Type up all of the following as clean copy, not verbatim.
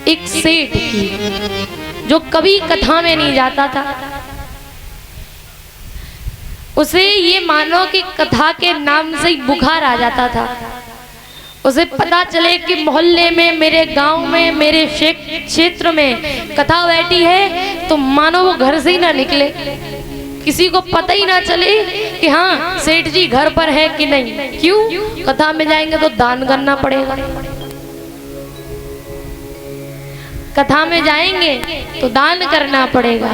एक सेठ की, जो कभी कथा में नहीं जाता था। उसे ये मानो कि कथा के नाम से ही बुखार आ जाता था। उसे पता चले कि मोहल्ले में, मेरे गांव में, मेरे क्षेत्र में कथा बैठी है, तो मानो वो घर से ही ना निकले, किसी को पता ही ना चले कि हाँ सेठ जी घर पर है कि नहीं। क्यों? कथा में जाएंगे तो दान करना पड़ेगा, कथा में जाएंगे तो दान करना पड़ेगा।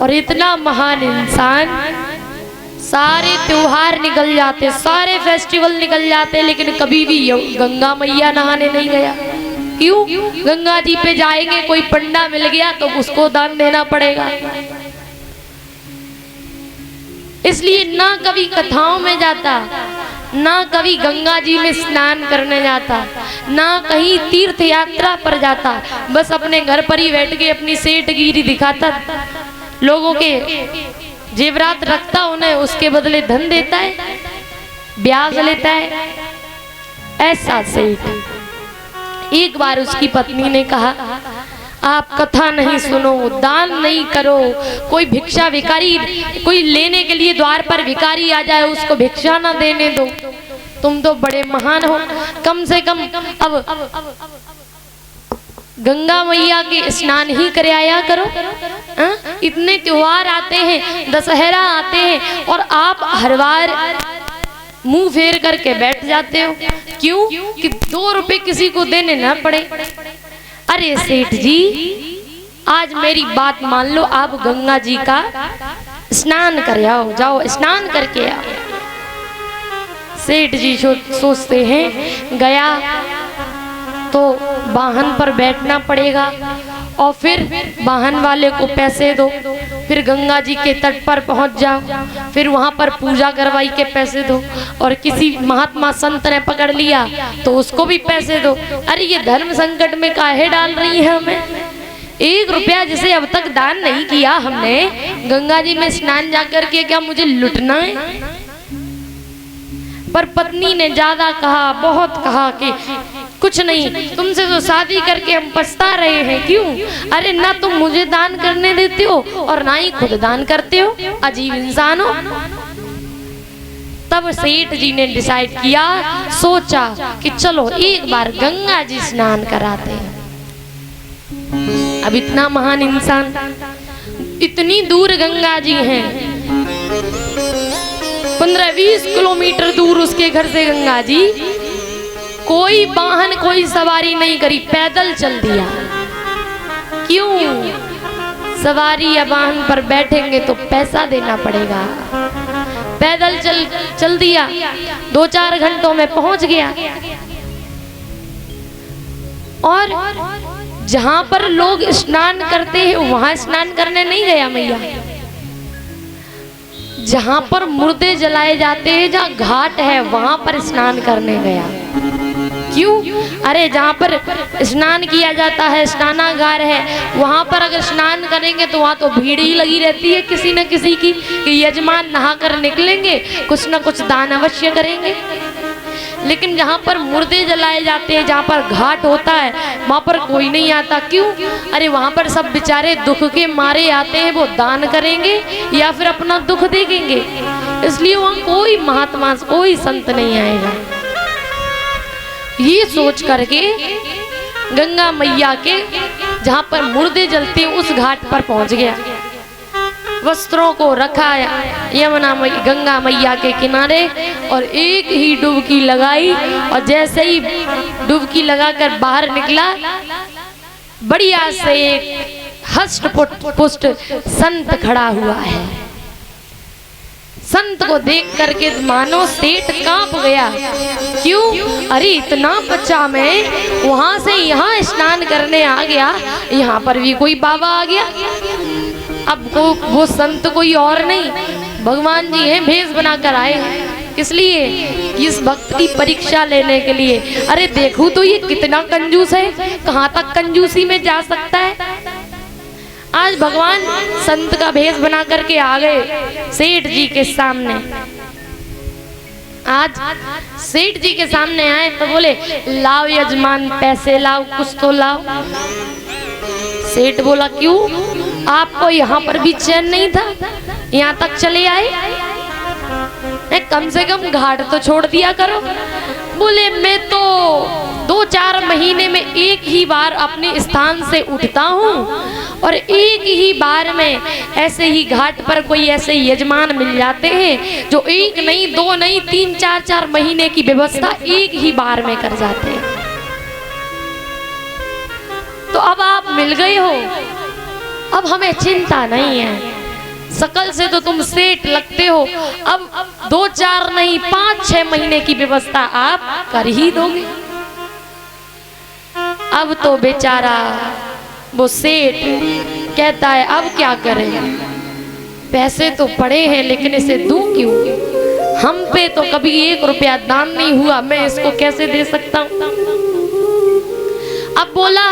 और इतना महान इंसान, सारे त्योहार निकल जाते, सारे फेस्टिवल निकल जाते, लेकिन कभी भी गंगा मैया नहाने नहीं गया। क्यों? गंगा जी पे जाएंगे, कोई पंडा मिल गया तो उसको दान देना पड़ेगा। इसलिए ना कभी कथाओं में जाता, ना कभी गंगा जी में स्नान करने जाता, ना कहीं तीर्थ यात्रा पर जाता, बस अपने घर पर ही बैठ के अपनी सेठगिरी दिखाता, लोगों के जेवरात रखता, उन्हें उसके बदले धन देता है, ब्याज लेता है। ऐसा सेठ। एक बार उसकी पत्नी ने कहा, आप कथा नहीं सुनो, दान नहीं करो, कोई भिक्षा भिखारी, कोई लेने के लिए द्वार पर भिखारी आ जाए उसको भिक्षा ना देने दो, तुम तो बड़े महान हो, कम से कम अब गंगा मैया के स्नान ही करे आया करो। इतने त्योहार आते हैं, दशहरा आते हैं, और आप हर बार मुंह फेर करके बैठ जाते हो। क्यों? कि 2 रुपए किसी को देने ना पड़े। अरे सेठ जी, आज मेरी बात मान लो, आप गंगा जी का स्नान कर आओ, जाओ स्नान करके आओ। सेठ जी सोचते हैं, गया तो वाहन पर बैठना पड़ेगा, और फिर वाहन वाले को पैसे दो, फिर गंगा जी के तट पर पहुंच जाओ, फिर वहां पर पूजा करवाई के पैसे दो, और किसी महात्मा संत ने पकड़ लिया तो उसको भी पैसे दो। अरे ये धर्म संकट में काहे डाल रही है हमें? 1 रुपया जिसे अब तक दान नहीं किया हमने, गंगा जी में स्नान जाकर के क्या मुझे लुटना है? पर पत्नी ने ज्यादा कहा, बहुत कहा कि कुछ नहीं, तुमसे तो शादी करके हम पछता रहे हैं। क्यों? अरे ना तुम मुझे दान करने देते हो और ना ही खुद दान करते हो, अजीब इंसान हो। तब सेठ जी ने डिसाइड किया, सोचा कि चलो एक बार गंगा जी स्नान कराते हैं। अब इतना महान इंसान, इतनी दूर गंगा जी हैं, 15-20 किलोमीटर दूर उसके घर से गंगा जी। कोई वाहन, कोई सवारी नहीं करी, पैदल चल दिया। क्यों? सवारी या वाहन पर बैठेंगे तो पैसा देना पड़ेगा। पैदल चल दिया, 2-4 घंटों में पहुंच गया। और जहां पर लोग स्नान करते हैं वहां स्नान करने नहीं गया मैया, जहां पर मुर्दे जलाए जाते हैं, जहां घाट है वहां पर स्नान करने गया। क्यों? अरे जहाँ पर स्नान किया जाता है, स्नानागार है, वहाँ पर अगर स्नान करेंगे तो वहाँ तो भीड़ ही लगी रहती है किसी न किसी की, कि यजमान नहा कर निकलेंगे, कुछ न कुछ दान अवश्य करेंगे। लेकिन जहाँ पर मुर्दे जलाए जाते हैं, जहाँ पर घाट होता है, वहाँ पर कोई नहीं आता। क्यों? अरे वहाँ पर सब बेचारे दुख के मारे आते हैं, वो दान करेंगे या फिर अपना दुख देखेंगे, इसलिए वहाँ कोई महात्मा, कोई संत नहीं आएगा। ये सोच करके गंगा मैया के जहाँ पर मुर्दे जलते हैं उस घाट पर पहुँच गया। वस्त्रों को रखा यमुना गंगा मैया के किनारे, और एक ही डुबकी लगाई, और जैसे ही डुबकी लगाकर बाहर निकला, बढ़िया से एक हष्ट पुष्ट संत खड़ा हुआ है। संत को देख करके मानो सेठ कांप गया। क्यों? अरे इतना बच्चा मैं वहां से यहाँ स्नान करने आ गया, यहाँ पर भी कोई बाबा आ गया। अब वो संत कोई और नहीं, भगवान जी हैं, भेष बनाकर आए हैं। किस लिए? इस भक्त की परीक्षा लेने के लिए। अरे देखो तो ये कितना कंजूस है, कहाँ तक कंजूसी में जा सकता है। आज भगवान संत का भेष बना करके आ गए सेठ जी के सामने। आज सेठ जी के सामने आए तो बोले लाओ यजमान पैसे लाओ, कुछ तो लाओ। सेठ बोला क्यों, आपको यहाँ पर भी चैन नहीं था, यहाँ तक चले आए, कम से कम घाट तो छोड़ दिया करो। बोले मैं तो 2-4 महीने में एक ही बार अपने स्थान से उठता हूँ और एक ही बार में ऐसे ही घाट पर कोई ऐसे यजमान मिल जाते हैं जो 1 नहीं 2 नहीं 3-4 महीने की व्यवस्था एक ही बार में कर जाते हैं। तो अब आप मिल गए हो, अब हमें चिंता नहीं है, सकल से तो तुम सेठ लगते हो, अब 2-4 नहीं 5-6 महीने की व्यवस्था आप कर ही दोगे। अब तो बेचारा वो सेठ कहता है अब क्या करें, पैसे तो पड़े हैं लेकिन इसे दूं क्यों, हम पे तो कभी 1 रुपया दान नहीं हुआ, मैं इसको कैसे दे सकता हूँ। अब बोला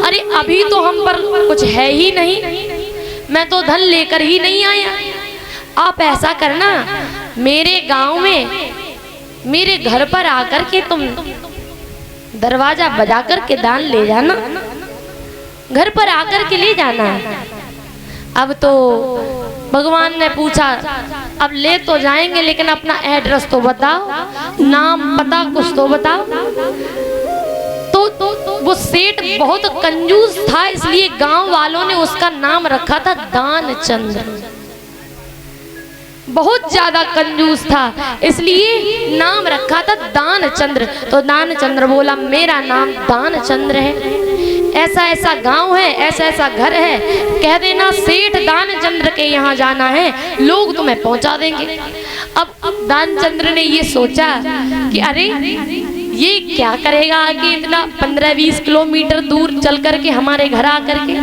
अरे अभी तो हम पर कुछ है ही नहीं, मैं तो धन लेकर ही नहीं आया, आप ऐसा करना मेरे गांव में मेरे घर पर आकर के तुम दरवाजा बजा कर के दान ले जाना, घर पर आकर के ले जाना। अब तो भगवान ने पूछा अब ले तो जाएंगे लेकिन अपना एड्रेस तो बताओ, नाम पता कुछ तो बताओ। तो वो सेठ बहुत कंजूस था, इसलिए गांव वालों ने उसका नाम रखा था दानचंद्र। बहुत ज्यादा कंजूस था इसलिए नाम रखा था दानचंद्र। तो दानचंद्र बोला मेरा नाम दानचंद्र है, ऐसा ऐसा गांव है, ऐसा ऐसा घर है, कह देना सेठ दानचंद्र के यहाँ जाना है, लोग तुम्हें पहुंचा देंगे। अब दानचंद्र ने ये सोचा कि अरे ये क्या करेगा आगे इतना 15-20 किलोमीटर दूर चल करके हमारे घर आकर के,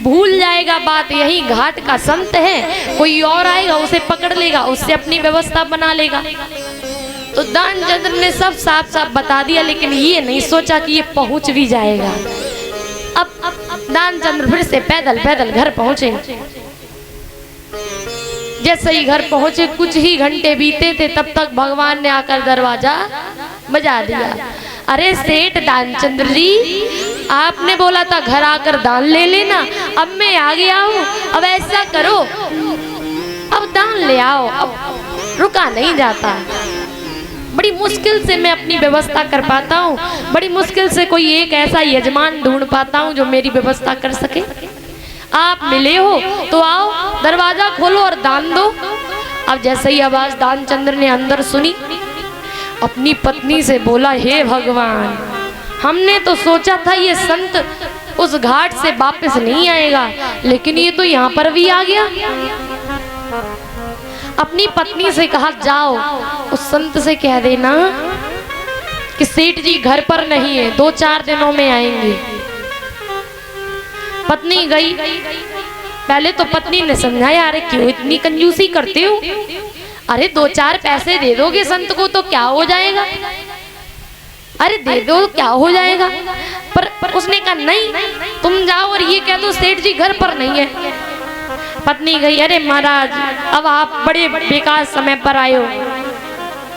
भूल जाएगा बात, यही घाट का संत है, कोई और आएगा उसे पकड़ लेगा, उससे अपनी व्यवस्था बना लेगा। तो दानचंद्र ने सब साफ साफ बता दिया, लेकिन ये नहीं सोचा कि ये पहुंच भी जाएगा। अब दानचंद्र फिर से पैदल पैदल घर पहुंचे। जैसे ही घर पहुंचे कुछ ही घंटे बीते थे, तब तक भगवान ने आकर दरवाजा बजा दिया। अरे सेठ दानचंद्र जी, आपने बोला था घर आकर दान ले लेना, अब मैं आ गया हूँ, अब ऐसा करो अब दान ले आओ, अब रुका नहीं जाता, बड़ी मुश्किल से मैं अपनी व्यवस्था कर पाता हूँ, बड़ी मुश्किल से कोई एक ऐसा यजमान ढूंढ पाता हूँ जो मेरी व्यवस्था कर सके। आप मिले हो तो आओ, दरवाजा खोलो और दान दो। अब जैसे ही आवाज दानचंद्र ने अंदर सुनी, अपनी पत्नी से बोला हे भगवान, हमने तो सोचा था ये संत उस घाट से वापस नहीं आएगा, लेकिन ये तो यहाँ पर भी आ गया। अपनी पत्नी से कहा जाओ उस संत से कह देना कि सेठ जी घर पर नहीं है, 2-4 दिनों में आएंगे। पत्नी गई, पहले तो पत्नी ने समझाया अरे क्यों इतनी कंजूसी करते हो, अरे 2-4 पैसे दे दोगे संत को तो क्या हो जाएगा, अरे दे दो क्या हो जाएगा। पर उसने कहा नहीं, तुम जाओ और ये कह दो सेठ जी घर पर नहीं है। पत्नी गई, अरे महाराज अब आप बड़े बेकार समय पर आए हो,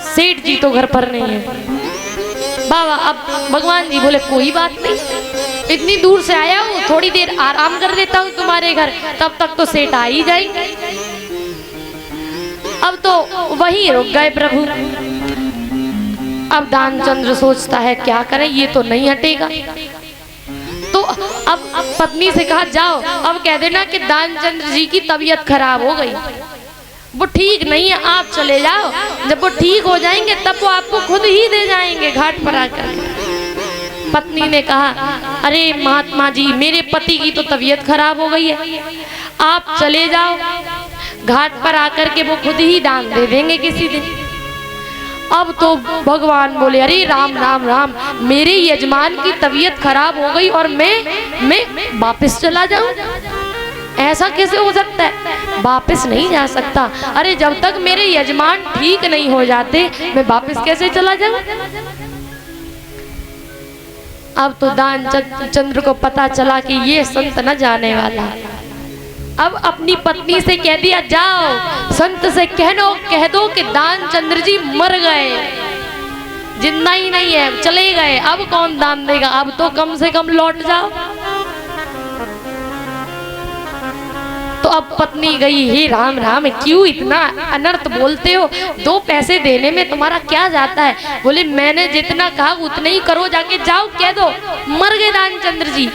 सेठ जी तो घर पर नहीं है। बाबा अब भगवान जी बोले कोई बात नहीं, इतनी दूर से आया हूँ, थोड़ी देर आराम कर देता हूँ तुम्हारे घर, तब तक तो सेठ आ ही जाएंगे। अब तो वही रुक गए प्रभु। अब दानचंद्र सोचता है क्या करें, ये तो नहीं हटेगा। तो अब पत्नी से कहा जाओ अब कह देना कि दानचंद्र जी की तबीयत खराब हो गई, वो ठीक नहीं है, आप चले जाओ, जब वो ठीक हो जाएंगे तब वो आपको खुद ही दे जाएंगे घाट पर आकर। पत्नी ने कहा अरे महात्मा जी, मेरे पति की तो तबीयत खराब हो गई है, आप चले जाओ, घाट पर आकर के वो खुद ही दान दे देंगे किसी दिन। अब तो भगवान बोले अरे राम राम राम, मेरे यजमान की तबीयत खराब हो गई और मैं वापस चला जाऊं, ऐसा कैसे हो सकता है, वापस नहीं जा सकता। अरे जब तक मेरे यजमान ठीक नहीं हो जाते मैं वापस कैसे चला जाऊं। अब तो दानचंद्र को पता चला कि ये संत न जाने वाला, अब अपनी पत्नी से कह दिया, जाओ संत से कह दो कि दानचंद्र जी मर गए, जिंदा ही नहीं है, चले गए, अब कौन दान देगा, अब तो कम से कम लौट जाओ। तो अब पत्नी गई, हे राम राम, क्यों इतना अनर्थ बोलते हो, 2 पैसे देने में तुम्हारा क्या जाता है। बोले मैंने जितना कहा उतना ही करो, जाके जाओ कह दो मर गए दानचंद्र जी।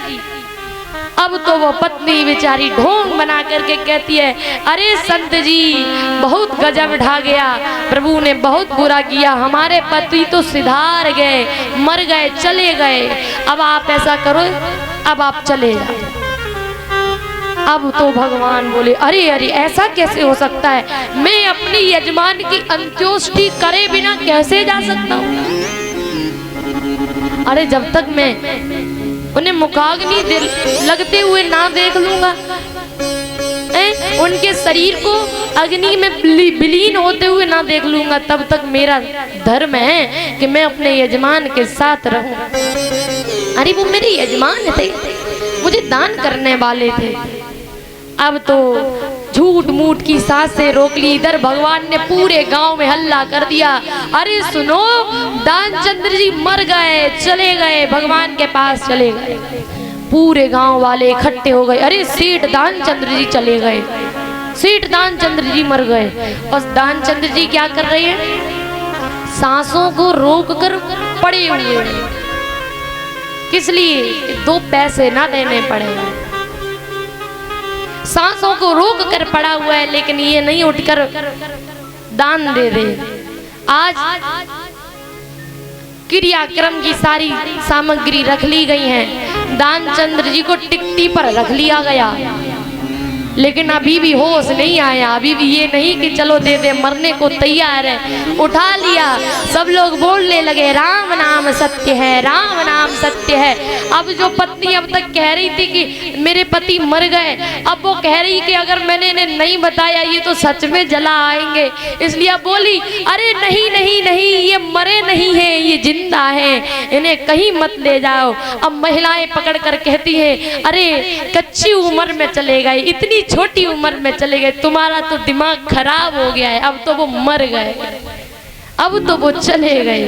अब तो वो पत्नी बेचारी ढोंग बना करके कहती है, अरे संत जी बहुत गजब ढा गया, प्रभु ने बहुत बुरा किया, हमारे पति तो सिधार गए, मर गए, चले गए, अब आप ऐसा करो, अब आप चले जाओ। अब तो भगवान बोले, अरे अरे ऐसा कैसे हो सकता है, मैं अपनी यजमान की अंत्योष्टि करे बिना कैसे जा सकता हूँ। अरे जब तक मैं उन्हें मुखाग्नि लगते हुए ना देख लूंगा, उनके शरीर को अग्नि में विलीन होते हुए ना देख लूंगा, तब तक मेरा धर्म है कि मैं अपने यजमान के साथ रहूं। अरे वो मेरे यजमान थे, मुझे दान करने वाले थे। अब तो झूठ मूठ की सांस से रोक ली। इधर भगवान ने पूरे गांव में हल्ला कर दिया, अरे सुनो दानचंद्र जी मर गए, चले गए, भगवान के पास चले गए। पूरे गांव वाले इकट्ठे हो गए, अरे सेठ दानचंद्र जी चले गए, सेठ दानचंद्र जी मर गए। और दानचंद्र जी क्या कर रहे हैं, सांसों को रोक कर पड़े हुए, किस लिए, 2 पैसे ना देने पड़े। सांसों को रोक कर पड़ा हुआ है, लेकिन ये नहीं उठकर दान दे दे। आज क्रियाक्रम की सारी सामग्री रख ली गई है, दानचंद्र जी को टिकटी पर रख लिया गया, लेकिन अभी भी होश नहीं आया। अभी भी ये नहीं कि चलो दे दे, मरने को तैयार है, उठा लिया। सब लोग बोलने लगे, राम नाम सत्य है, राम नाम सत्य है। अब जो पत्नी अब तक कह रही थी कि मेरे पति मर गए, अब वो कह रही कि अगर मैंने इन्हें नहीं बताया ये तो सच में जला आएंगे, इसलिए बोली, अरे नहीं नहीं नहीं, ये मरे नहीं है, ये जिंदा है, इन्हें कहीं मत ले जाओ। अब महिलाएं पकड़ कर कहती है, अरे कच्ची उम्र में चले गए, इतनी छोटी उम्र में चले गए, तुम्हारा तो दिमाग खराब हो गया है, अब तो वो मर गए, अब तो वो चले गए।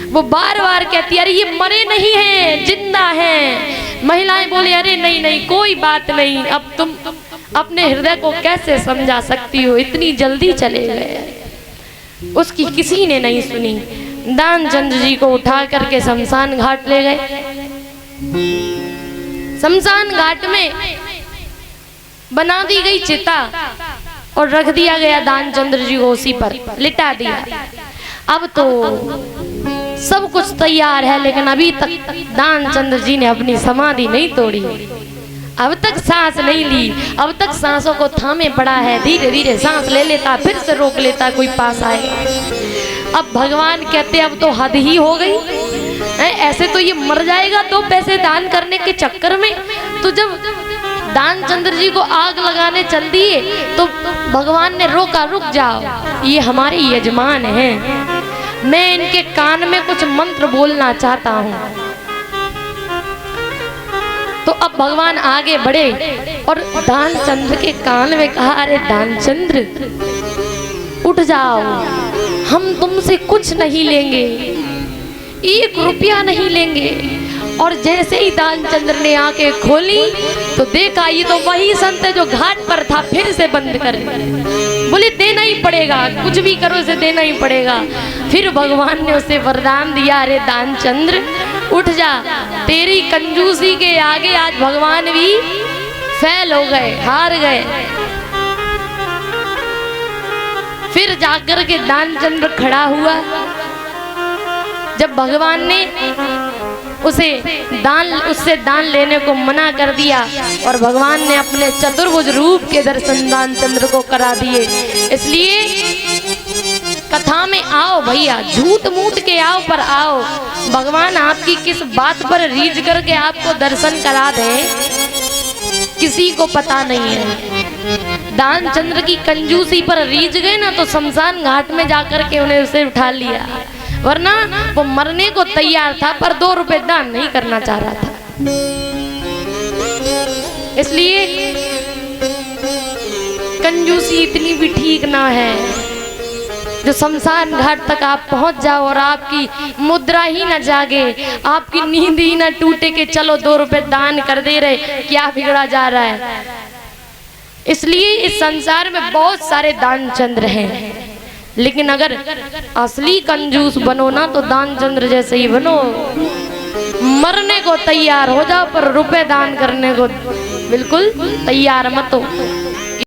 वो बार बार कहती है, अरे ये मरे नहीं हैं, जिंदा हैं। महिलाएं बोले, अरे नहीं नहीं कोई बात नहीं, अब तुम अपने हृदय को कैसे समझा सकती हो, इतनी जल्दी चले गए। उसकी किसी ने नहीं सुनी। दानचंद्र जी को उठा करके शमशान घाट ले गए। शमशान घाट में बना दी गई चिता और रख दिया गया दानचंद्र जी को, उसी पर लिटा दिया। अब तो सब कुछ तैयार है, लेकिन अभी तक दानचंद्र जी ने अपनी समाधि नहीं तोड़ी, अब तक सांस नहीं ली, अब तक सांसों को थामे पड़ा है। धीरे धीरे सांस ले लेता, फिर से रोक लेता, कोई पास आएगा। अब भगवान कहते अब तो हद ही हो गई, ऐसे तो ये मर जाएगा 2 पैसे दान करने के चक्कर में। तो जब दानचंद्र जी को आग लगाने चल दिए तो भगवान ने रोका, रुक जाओ, ये हमारे यजमान हैं, मैं इनके कान में कुछ मंत्र बोलना चाहता हूँ। तो अब भगवान आगे बढ़े और दानचंद्र के कान में कहा, अरे दानचंद्र उठ जाओ, हम तुमसे कुछ नहीं लेंगे, 1 रुपया नहीं लेंगे। और जैसे ही दानचंद्र ने आंखें खोली तो देखा ये तो वही संत है जो घाट पर था, फिर से बंद कर। बोले देना ही पड़ेगा, कुछ भी करो इसे देना ही पड़ेगा। फिर भगवान ने उसे वरदान दिया, अरे दानचंद्र उठ जा, तेरी कंजूसी के आगे आज भगवान भी फेल हो गए, हार गए। फिर जाकर के दानचंद्र खड़ा हुआ। जब भगवान ने उससे दान लेने को मना कर दिया और भगवान ने अपने चतुर्भुज रूप के दर्शन दानचंद्र को करा दिए। इसलिए कथा में आओ भैया, झूठ मूठ के आओ पर आओ। भगवान आपकी किस बात पर रीझ करके आपको दर्शन करा दें, किसी को पता नहीं है। दानचंद्र की कंजूसी पर रीझ गए ना तो शमशान घाट में जाकर के उन्हें उसे उठा लिया, वरना वो मरने को तैयार था पर 2 रुपए दान नहीं करना चाह रहा था। इसलिए कंजूसी इतनी भी ठीक ना है जो शमशान घाट तक आप पहुंच जाओ और आपकी मुद्रा ही न जागे, आपकी नींद ही न टूटे कि चलो 2 रुपए दान कर दे रहे, क्या बिगड़ा जा रहा है। इसलिए इस संसार में बहुत सारे दान चंद्र हैं, लेकिन अगर असली कंजूस बनो ना तो दान चंद्र जैसे ही बनो। मरने को तैयार हो जाओ पर रुपए दान करने को बिल्कुल तैयार मत हो।